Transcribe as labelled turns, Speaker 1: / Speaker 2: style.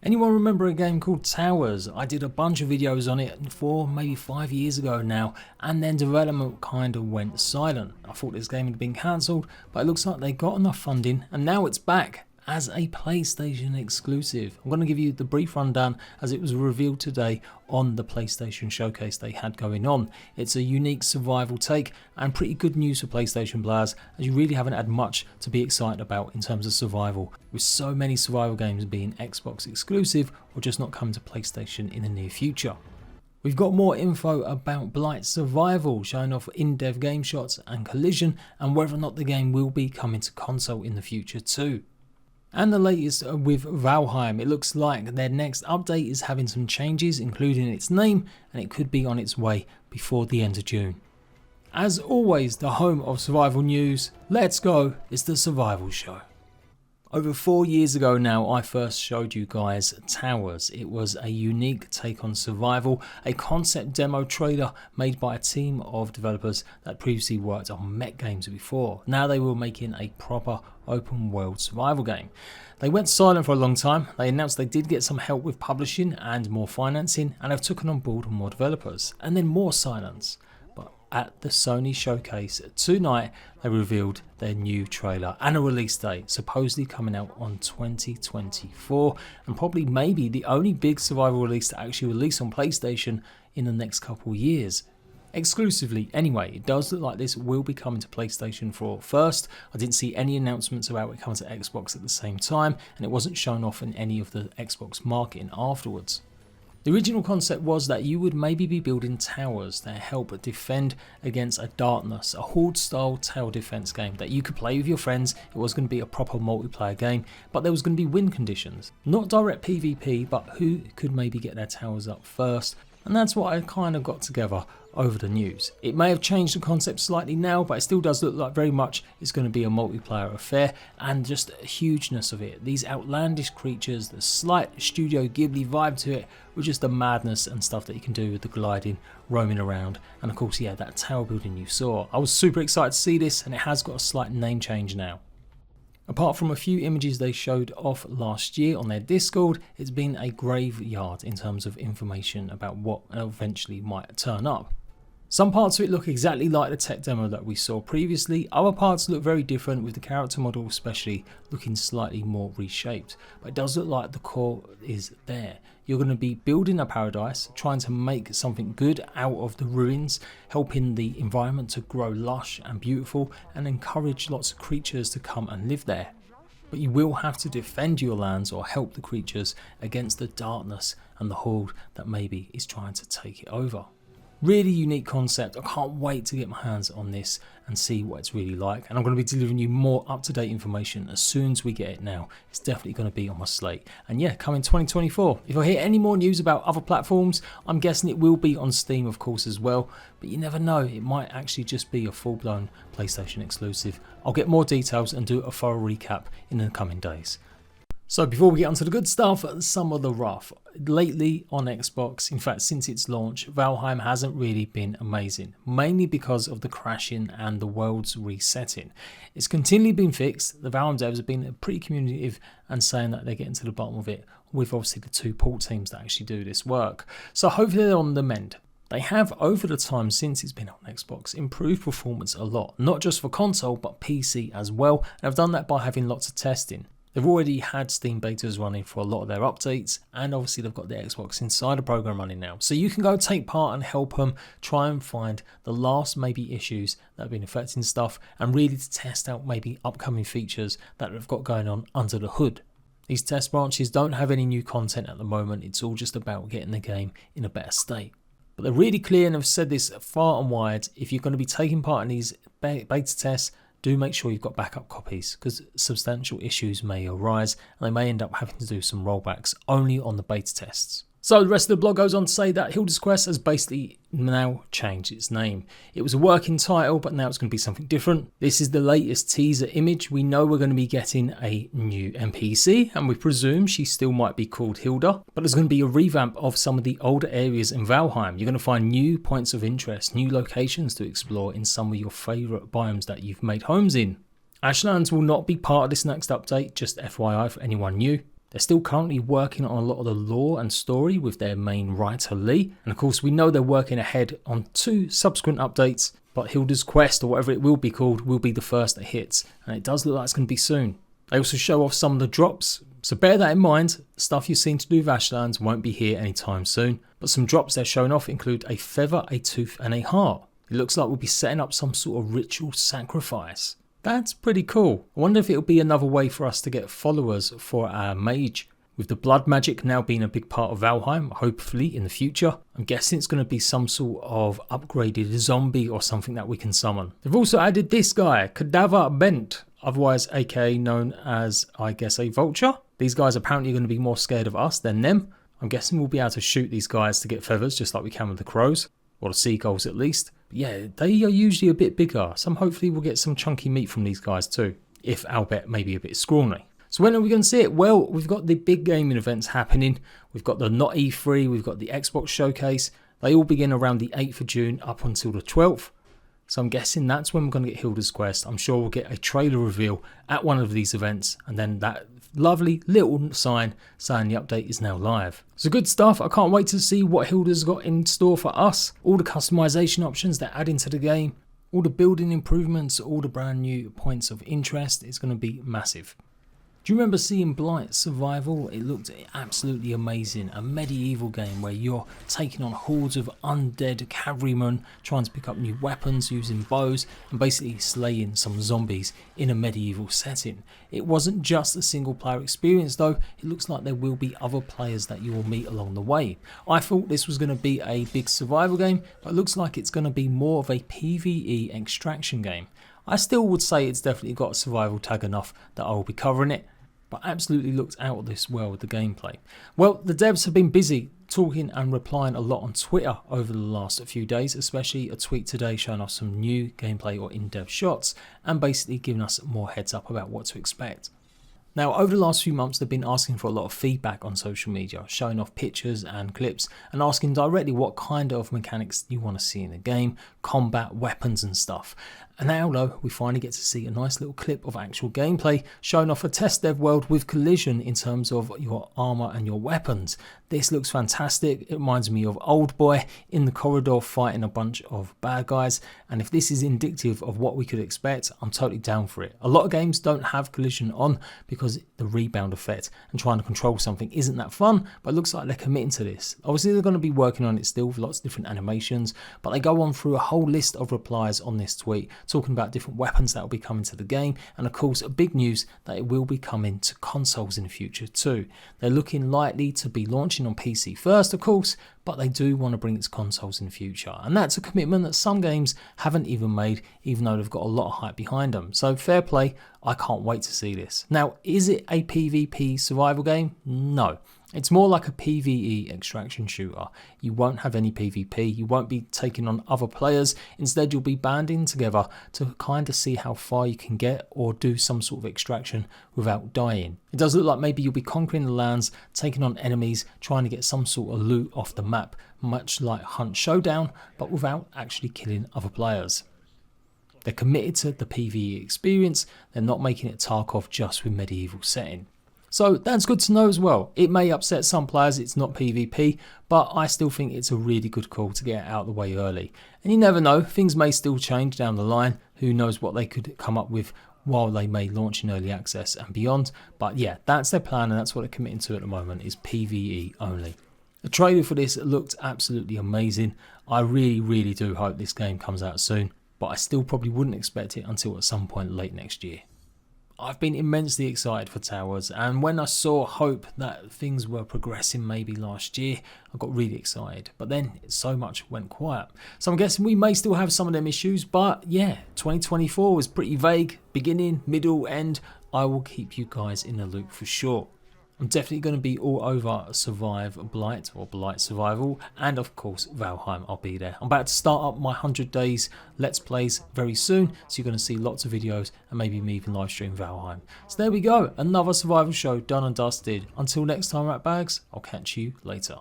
Speaker 1: Anyone remember a game called Towers? I did a bunch of videos on it 4, maybe 5 years ago now, and then development kind of went silent. I thought this game had been cancelled, but it looks like they got enough funding and now it's back as a PlayStation exclusive. I'm going to give you the brief rundown as it was revealed today on the PlayStation showcase they had going on. It's a unique survival take and pretty good news for PlayStation players, as you really haven't had much to be excited about in terms of survival, with so many survival games being Xbox exclusive or just not coming to PlayStation in the near future. We've got more info about Blight Survival, showing off in-dev game shots and collision, and whether or not the game will be coming to console in the future too. And the latest with Valheim, it looks like their next update is having some changes, including its name, and it could be on its way before the end of June. As always, the home of survival news, let's go, it's the Survival Show. Over 4 years ago now, I first showed you guys Towers. It was a unique take on survival, a concept demo trailer made by a team of developers that previously worked on mech games before. Now they were making a proper open world survival game. They went silent for a long time. They announced they did get some help with publishing and more financing, and have taken on board more developers, and then more silence. At the Sony showcase tonight, they revealed their new trailer and a release date, supposedly coming out on 2024, and probably maybe the only big survival release to actually release on PlayStation in the next couple of years. Exclusively anyway. It does look like this will be coming to PlayStation 4 first. I didn't see any announcements about it coming to Xbox at the same time, and it wasn't shown off in any of the Xbox marketing afterwards. The original concept was that you would maybe be building towers that help defend against a darkness, a horde style tower defense game that you could play with your friends. It was going to be a proper multiplayer game, but there was going to be win conditions. Not direct PvP, but who could maybe get their towers up first. And that's what I kind of got together over the news. It may have changed the concept slightly now, but it still does look like very much it's going to be a multiplayer affair, and just the hugeness of it. These outlandish creatures, the slight Studio Ghibli vibe to it, with just the madness and stuff that you can do with the gliding, roaming around, and of course, yeah, that tower building you saw. I was super excited to see this, and it has got a slight name change now. Apart from a few images they showed off last year on their Discord, it's been a graveyard in terms of information about what eventually might turn up. Some parts of it look exactly like the tech demo that we saw previously, other parts look very different, with the character model especially looking slightly more reshaped, but it does look like the core is there. You're going to be building a paradise, trying to make something good out of the ruins, helping the environment to grow lush and beautiful, and encourage lots of creatures to come and live there. But you will have to defend your lands or help the creatures against the darkness and the horde that maybe is trying to take it over. Really unique concept. I can't wait to get my hands on this and see what it's really like, and I'm going to be delivering you more up-to-date information as soon as we get it now. It's definitely going to be on my slate, and yeah, coming 2024. If I hear any more news about other platforms, I'm guessing it will be on Steam of course as well, but you never know, it might actually just be a full-blown PlayStation exclusive. I'll get more details and do a thorough recap in the coming days. So before we get onto the good stuff, some of the rough. Lately on Xbox, in fact since its launch, Valheim hasn't really been amazing, mainly because of the crashing and the world's resetting. It's continually been fixed. The Valheim devs have been pretty communicative and saying that they're getting to the bottom of it, with obviously the 2 port teams that actually do this work. So hopefully they're on the mend. They have, over the time since it's been on Xbox, improved performance a lot, not just for console but PC as well, and have done that by having lots of testing. They've already had Steam betas running for a lot of their updates, and obviously they've got the Xbox Insider program running now. So you can go take part and help them try and find the last maybe issues that have been affecting stuff, and really to test out maybe upcoming features that they've got going on under the hood. These test branches don't have any new content at the moment. It's all just about getting the game in a better state. But they're really clear and have said this far and wide. If you're going to be taking part in these beta tests, do make sure you've got backup copies, because substantial issues may arise and they may end up having to do some rollbacks only on the beta tests. So the rest of the blog goes on to say that Hilda's Quest has basically now changed its name. It was a working title, but now it's going to be something different. This is the latest teaser image. We know we're going to be getting a new NPC, and we presume she still might be called Hilda, but there's going to be a revamp of some of the older areas in Valheim. You're going to find new points of interest, new locations to explore in some of your favourite biomes that you've made homes in. Ashlands will not be part of this next update, just FYI for anyone new. They're still currently working on a lot of the lore and story with their main writer Lee, and of course we know they're working ahead on 2 subsequent updates, but Hilda's Quest, or whatever it will be called, will be the first that hits, and it does look like it's going to be soon. They also show off some of the drops, so bear that in mind. Stuff you've seen to do with Ashlands won't be here anytime soon, but some drops they're showing off include a feather, a tooth and a heart. It looks like we'll be setting up some sort of ritual sacrifice. That's pretty cool. I wonder if it'll be another way for us to get followers for our mage. With the blood magic now being a big part of Valheim, hopefully in the future, I'm guessing it's going to be some sort of upgraded zombie or something that we can summon. They've also added this guy, Cadaver Bent, otherwise aka known as, I guess, a vulture. These guys are apparently going to be more scared of us than them. I'm guessing we'll be able to shoot these guys to get feathers just like we can with the crows, or the seagulls at least. But yeah, they are usually a bit bigger, so hopefully we'll get some chunky meat from these guys too, if Albert may be a bit scrawny. So when are we going to see it? Well, we've got the big gaming events happening. We've got the Not E3, we've got the Xbox Showcase. They all begin around the 8th of June up until the 12th. So I'm guessing that's when we're going to get Hilda's Quest. I'm sure we'll get a trailer reveal at one of these events, and then that lovely little sign saying the update is now live. So good stuff. I can't wait to see what Hilda's got in store for us. All the customization options they're adding to the game, all the building improvements, all the brand new points of interest. It's going to be massive. Do you remember seeing Blight Survival? It looked absolutely amazing. A medieval game where you're taking on hordes of undead cavalrymen, trying to pick up new weapons using bows, and basically slaying some zombies in a medieval setting. It wasn't just a single player experience though. It looks like there will be other players that you will meet along the way. I thought this was going to be a big survival game, but it looks like it's going to be more of a PvE extraction game. I still would say it's definitely got a survival tag enough that I will be covering it, but absolutely looked out of this world with the gameplay. Well, the devs have been busy talking and replying a lot on Twitter over the last few days, especially a tweet today showing us some new gameplay or in-depth shots and basically giving us more heads up about what to expect. Now, over the last few months, they've been asking for a lot of feedback on social media, showing off pictures and clips and asking directly what kind of mechanics you want to see in the game, combat, weapons and stuff. And now though, we finally get to see a nice little clip of actual gameplay showing off a test dev world with collision in terms of your armor and your weapons. This looks fantastic. It reminds me of Old Boy in the corridor fighting a bunch of bad guys, and if this is indicative of what we could expect, I'm totally down for it. A lot of games don't have collision on because the rebound effect and trying to control something isn't that fun, but it looks like they're committing to this. Obviously they're going to be working on it still with lots of different animations, but they go on through a whole list of replies on this tweet talking about different weapons that will be coming to the game, and of course a big news that it will be coming to consoles in the future too. They're looking likely to be launching on PC first of course, but they do want to bring it to consoles in the future, and that's a commitment that some games haven't even made, even though they've got a lot of hype behind them. So fair play, I can't wait to see this. Now, is it a PvP survival game? No. It's more like a PvE extraction shooter. You won't have any PvP, you won't be taking on other players, instead you'll be banding together to kind of see how far you can get or do some sort of extraction without dying. It does look like maybe you'll be conquering the lands, taking on enemies, trying to get some sort of loot off the map, much like Hunt Showdown, but without actually killing other players. They're committed to the PvE experience, they're not making it Tarkov just with medieval setting. So that's good to know as well. It may upset some players it's not PvP, but I still think it's a really good call to get it out of the way early. And you never know, things may still change down the line. Who knows what they could come up with while they may launch in early access and beyond. But yeah, that's their plan and that's what they're committing to at the moment, is PvE only. The trailer for this looked absolutely amazing. I really do hope this game comes out soon, but I still probably wouldn't expect it until at some point late next year. I've been immensely excited for Towers, and when I saw hope that things were progressing maybe last year, I got really excited, but then so much went quiet. So I'm guessing we may still have some of them issues, but yeah, 2024 was pretty vague, beginning, middle, end. I will keep you guys in the loop for sure. I'm definitely going to be all over Survive Blight or Blight Survival, and of course Valheim, I'll be there. I'm about to start up my 100 days Let's Plays very soon, so you're going to see lots of videos and maybe me even live stream Valheim. So there we go, another survival show done and dusted. Until next time, Ratbags, I'll catch you later.